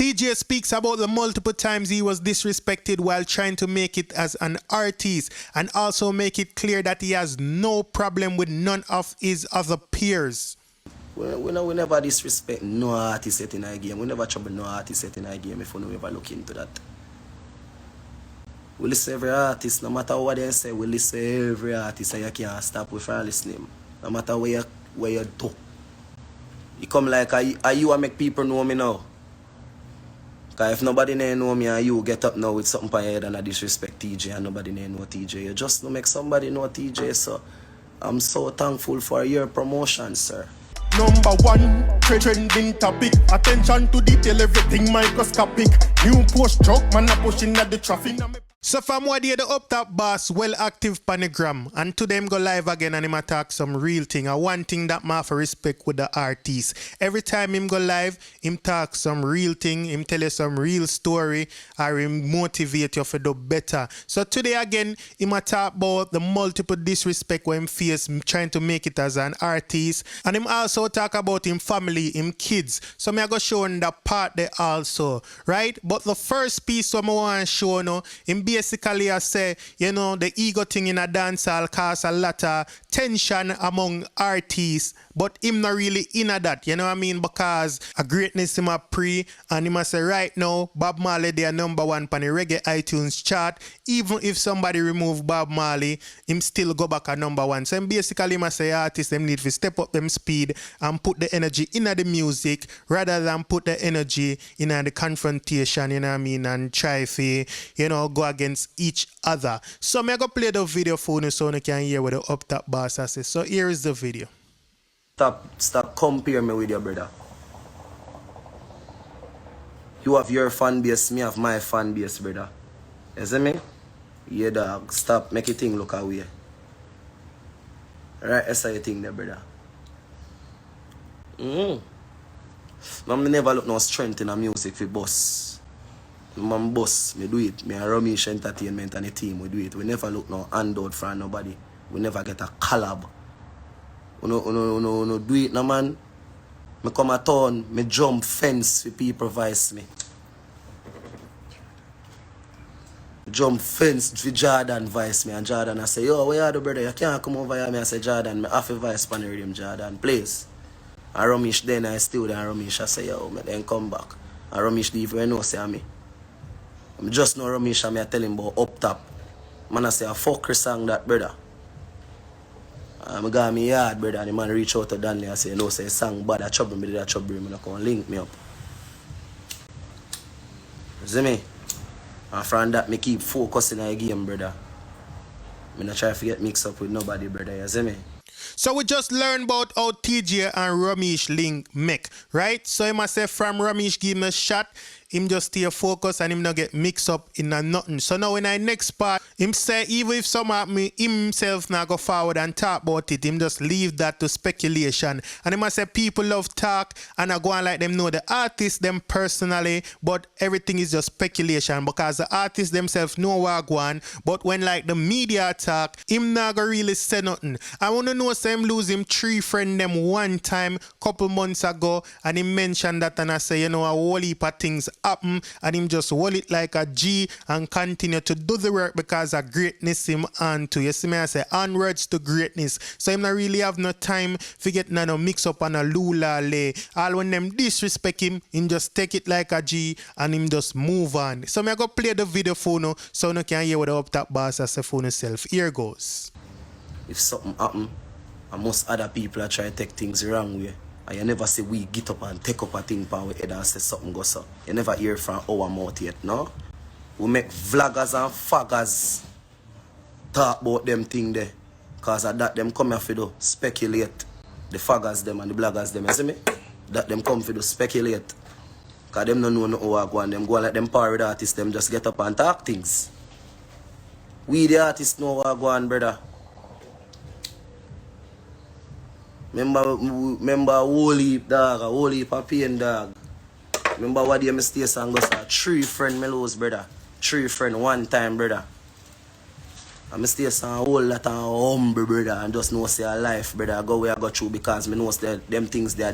TeeJay speaks about the multiple times he was disrespected while trying to make it as an artist, and also make it clear that he has no problem with none of his other peers. We never disrespect no artist set in our game. We never trouble no artist set in our game if we never look into that. We listen to every artist, no matter what they say, we listen to every artist, and you can't stop with from listening. No matter where you do. You come like, are you a make people know me now? Because if nobody know me and you get up now with something on your head and I disrespect TeeJay and nobody know TeeJay, you just don't make somebody know TeeJay. So I'm so thankful for your promotion, sir. Number one, trending topic. Attention to detail, everything microscopic. New post truck, man, I pushing at the traffic. So from what the up top boss well active panagram, and to them go live again and him attack some real thing. And one thing that ma for respect with the artist. Every time him go live, him talk some real thing, him tell you some real story, or him motivate you for do better. So today again, him talk about the multiple disrespect when him face trying to make it as an artist. And him also talk about him family, him kids. So me I go show him that part there also, right? But the first piece what I want to show no, him basically I say, you know, the ego thing in a dancehall cause a lot of tension among artists, but him not really in a that, you know what I mean? Because a greatness him a pre, and him a say right now, Bob Marley they are number one on the reggae iTunes chart. Even if somebody remove Bob Marley, him still go back at number one. So him basically him a say artists them need to step up them speed and put the energy in the music rather than put the energy in the confrontation, you know what I mean, and try to, you know, go against each other. So me go play the video for you so you can hear what the up top boss says. So here is the video. Stop compare me with your brother. You have your fan base, me have my fan base, brother. You see me? Yeah, dog. Stop make it thing look away. Right, that's how you think there, brother. Man, me never look no strength in a music for boss. Man boss, me do it. Me and Ramesh Entertainment and the team, we do it. We never look no handout from nobody. We never get a collab. No do it no man. Me come a town, me jump fence for people vice me. Jump fence for Jordan vice me, and Jordan I say, yo, where are the brother? You can't come over here. Me I say, Jordan, me have a vice pan him, Jordan, please. And Ramesh then I still there, and Ramesh I say, yo, me then come back. And Ramesh leave where no say me. I just know Ramesh and me I tell him about up top. Man I say a fucker song that brother. I got me yard brother and the man reach out to Danley and say no say song bad I trouble me, did I trouble him, and come link me up. You see me? And from that me keep focusing on the game, brother. Me not try to get mixed up with nobody, brother, you see me? So we just learned about how TeeJay and Ramesh link make, right? So I must say from Ramesh give him a shot, him just stay focused and him not get mixed up in a nothing. So now in our next part, him say even if some of me himself not go forward and talk about it, him just leave that to speculation. And him must say people love talk and I go and like them know the artists them personally, but everything is just speculation because the artists themselves know what go on. But when like the media talk, him not go really say nothing. I want to know say him lose him 3 friend them one time couple months ago, and he mentioned that and I say, you know, a whole heap of things happen and him just hold it like a G and continue to do the work because of greatness him on to. You see me I say onwards to greatness. So him not really have no time to get no mix up on a lula lay. All when them disrespect him just take it like a G and him just move on. So me I go play the video for you so you can hear what the up top boss has for himself. Here goes. If something happen, and most other people are trying to take things the wrong way. And you never say we get up and take up a thing pan with head and say something goes up. You never hear from our mouth yet, no? We make vloggers and faggers talk about them thing there. Cause of that them come here for do speculate. The faggers them and the bloggers them, you see me? That them come for do speculate. Cause them don't know nothing what go on. Them go and let them parody artists, them just get up and talk things. We the artists know what go on, brother. Remember whole heap dog, a whole heap of pain dog. Remember what the mistake and go say 3 friend me lose, brother. 3 friend one time, brother. I mistake a whole lot of humble, brother, and just know say a life, brother. I go where I go through because me know them things they are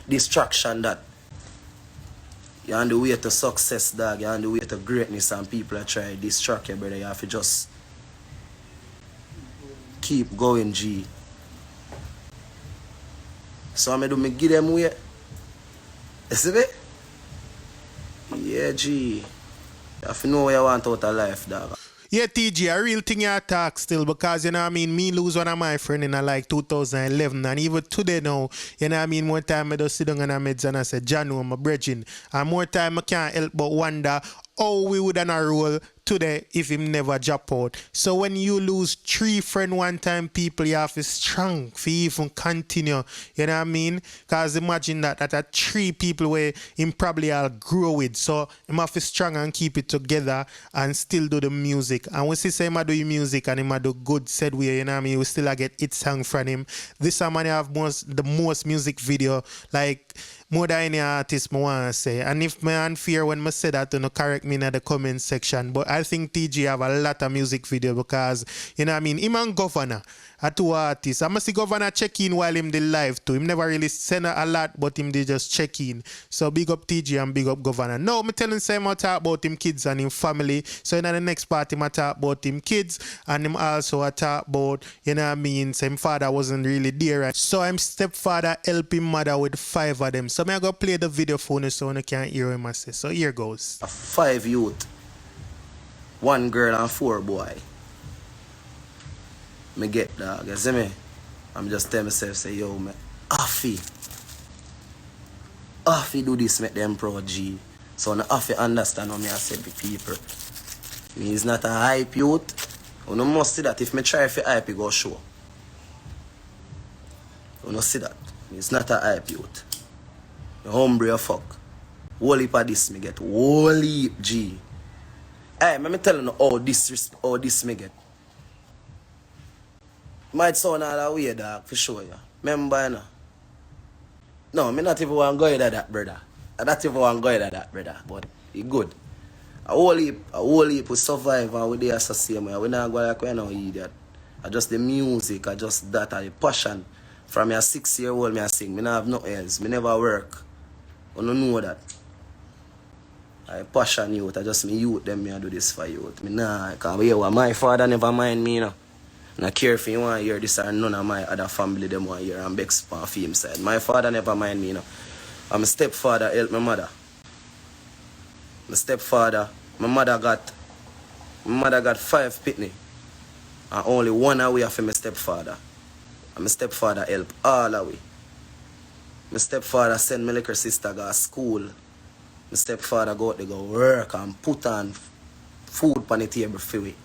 distraction that. You're on the way to success, dog. You're on the way to greatness, and people are trying to distract you, brother. You have to just keep going, G. So I'm going to give them way. You see me? Yeah, G. You have to know what you want out of life, dog. Yeah, TeeJay, a real thing you talk still because, you know what I mean, me lose one of my friend in like 2011 and even today now, you know what I mean, more time I just sit down on a meds and I say, Janu, I'm a bridging. And more time I can't help but wonder how we would have roll today if him never drop out. So when you lose 3 friends one time, people, you have to strong for even continue. You know what I mean? Because imagine that are 3 people where him probably all grow with. So him have to strong and keep it together and still do the music. And when he say him do music and him do good said way, you know what I mean? We still get it song from him. This time I have the most music video, like more than any artist I want to say. And if I unfair when I say that, don't correct me in the comment section. But I think TeeJay have a lot of music video because, you know what I mean, him and Governor are 2 artists. I must see Governor check in while him did live too. Him never really send a lot, but him did just check in. So big up TeeJay and big up Governor. Now, I'm telling him I talk about him kids and him family. So in the next part, him I talk about him kids and him also I talk about, you know what I mean, so him father wasn't really there. So him stepfather help him mother with 5 of them. So I'm going to play the video for you so you can hear him I say. So here goes. 5 youth, 1 girl and 4 boy. Me get, dog, you see me? I'm just telling myself, say, yo, me, Affy do this, make them proud, G. So now Affy understand what me I said to people. Me is not a hype youth. You must see that if me try for hype, it go show. You see that? It's not a hype youth. Me humble or fuck. Whole heap of this me get. Whole heap, G. Hey, me telling you all this me get. Might sound all the way, dog, for sure, yeah. Remember, you know? No, me not even want to go into that, brother. I not even want to go into that, brother. But it good. A whole heap we survive and we there as the same way. We not go like we no idiot. I just the music, I just that, I passion. From me a 6-year-old, me I sing. Me not have nothing else. Me never work. You don't know that. I passion youth. I just me youth them, me I do this for youth. Me nah, because my father never mind me, you know. And I care if you want to hear this or none of my other family them want to hear and Bex on film side. My father never mind me, you know. I'm a stepfather help my mother. My stepfather, my mother got 5 pitney. And only 1 away from my stepfather. And my stepfather help all the way. My stepfather send my little sister go to school. My stepfather go out to go work and put on food on the table for me.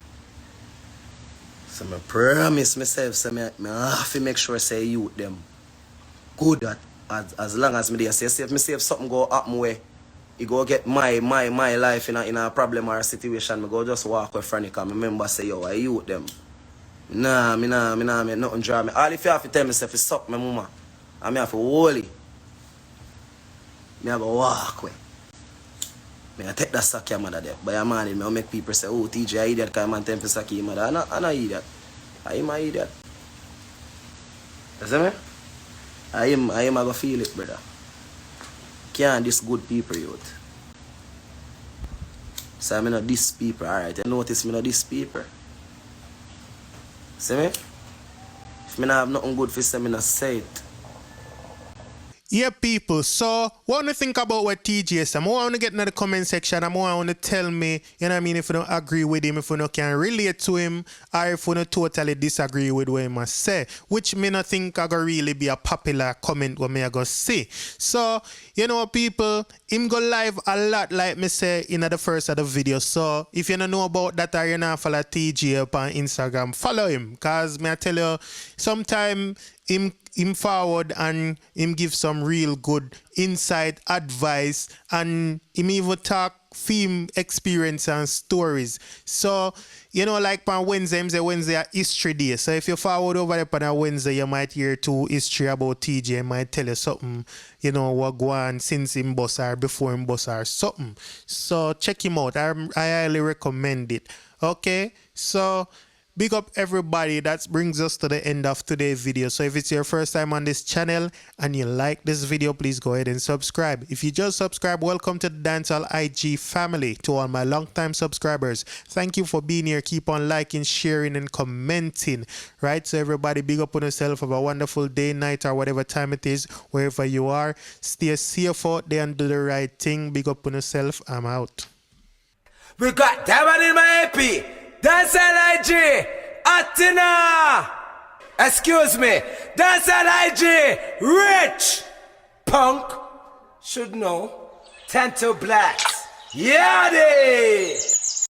So I promise myself, so I have to make sure say youth them good at as long as me there. Say if something go happen where you go get my life in a problem or a situation, I go just walk with friend because I remember say yo, I youth them. Nah, me nothing draw me. All if you have to tell myself it's suck my mama. I have to hold it. I have to walk with. I take that sack your mother there. By a man, I make people say, oh, TeeJay, I idiot, because man tell me sack your mother. I'm not idiot. I am an idiot. You see me? I am going to feel it, brother. Can't this good people, youth. So I'm not this people, alright? You notice me not this people. See me? If I don't have nothing good for say, I not say it. Yeah, people, so what do you think about what TeeJay said? I want to get in the comment section. I want to tell me, you know what I mean, if you don't agree with him, if you don't can relate to him, or if you don't totally disagree with what he must say, which me not think I go really be a popular comment what me I go say. So, you know, people, him go live a lot, like me say in the first of the video. So, if you don't know about that or you not follow TeeJay up on Instagram, follow him, because me I tell you, sometime him forward and him give some real good insight, advice, and him even talk film experience and stories. So, you know, like on Wednesday, him say Wednesday a history day. So if you forward over there on a Wednesday, you might hear 2 history about TeeJay. Might tell you something, you know, what go on since him boss or before him boss or something. So check him out. I highly recommend it. Okay, so Big up everybody. That brings us to the end of today's video. So if it's your first time on this channel and you like this video, please go ahead and subscribe. If you just subscribe, welcome to the Dancehall IG family. To all my long-time subscribers, thank you for being here. Keep on liking, sharing, and commenting. Right? So everybody, big up on yourself. Have a wonderful day, night, or whatever time it is, wherever you are. Stay safe out there and do the right thing. Big up on yourself. I'm out. We got that one in my AP. Dancehall IG. Atina. Excuse me. Dancehall IG. Rich. Punk. Should know. 10 to blacks. Yeah, they.